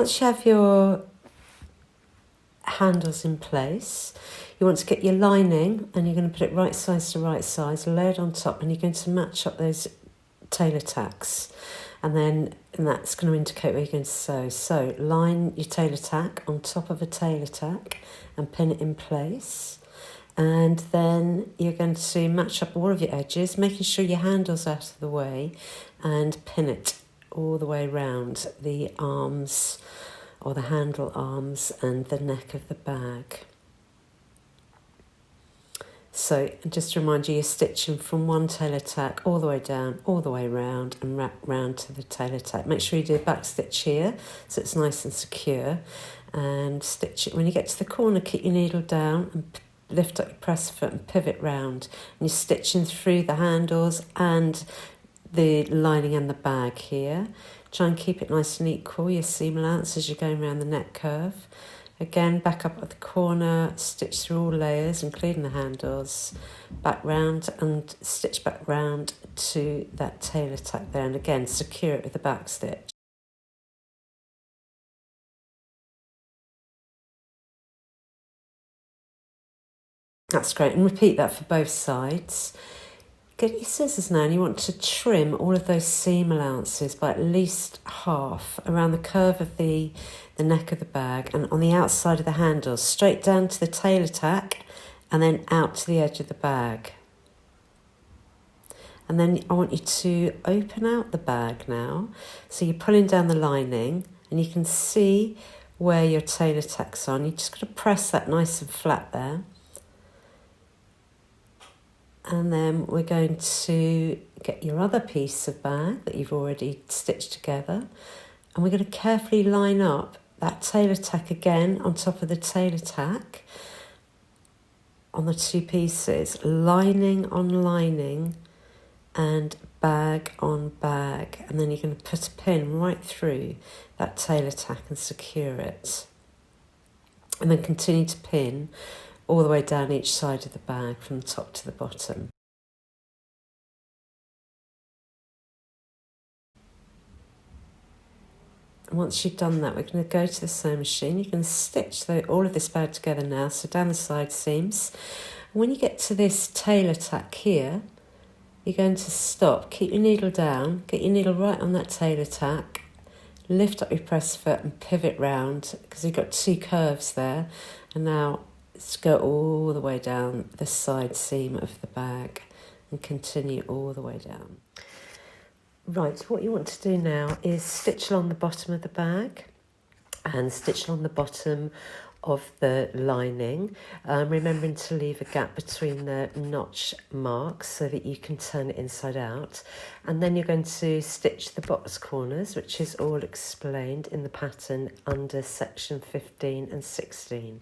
Once you have your handles in place, you want to get your lining, and you're going to put it right size to right size, layered on top, and you're going to match up those tailor tacks, and that's going to indicate where you're going to sew. So line your tailor tack on top of a tailor tack and pin it in place, and then you're going to match up all of your edges, making sure your handle's out of the way, and pin it all the way round the arms, or the handle arms, and the neck of the bag. So just to remind you, you're stitching from one tailor tack all the way down, all the way round, and wrap round to the tailor tack. Make sure you do a back stitch here so it's nice and secure, and stitch it. When you get to the corner, keep your needle down and lift up your press foot and pivot round, and you're stitching through the handles and the lining and the bag here. Try and keep it nice and equal, your seam allowance, as you're going around the neck curve. Again, back up at the corner, stitch through all layers, including the handles, back round and stitch back round to that tailor tack there, and again secure it with the back stitch. That's great, and repeat that for both sides. Get your scissors now, and you want to trim all of those seam allowances by at least half around the curve of the neck of the bag and on the outside of the handles, straight down to the tailor tack and then out to the edge of the bag. And then I want you to open out the bag now. So you're pulling down the lining, and you can see where your tailor tack's on. You just got to press that nice and flat there. And then we're going to get your other piece of bag that you've already stitched together, and we're going to carefully line up that tailor tack again on top of the tailor tack on the two pieces, lining on lining and bag on bag, and then you're going to put a pin right through that tailor tack and secure it, and then continue to pin all the way down each side of the bag from the top to the bottom. And once you've done that, we're going to go to the sewing machine. You can stitch all of this bag together now, so down the side seams. And when you get to this tailor tack here, you're going to stop, keep your needle down, get your needle right on that tailor tack, lift up your press foot and pivot round, because you've got two curves there. And now let's go all the way down the side seam of the bag and continue all the way down. Right, what you want to do now is stitch along the bottom of the bag and stitch along the bottom of the lining, remembering to leave a gap between the notch marks so that you can turn it inside out. And then you're going to stitch the box corners, which is all explained in the pattern under section 15 and 16.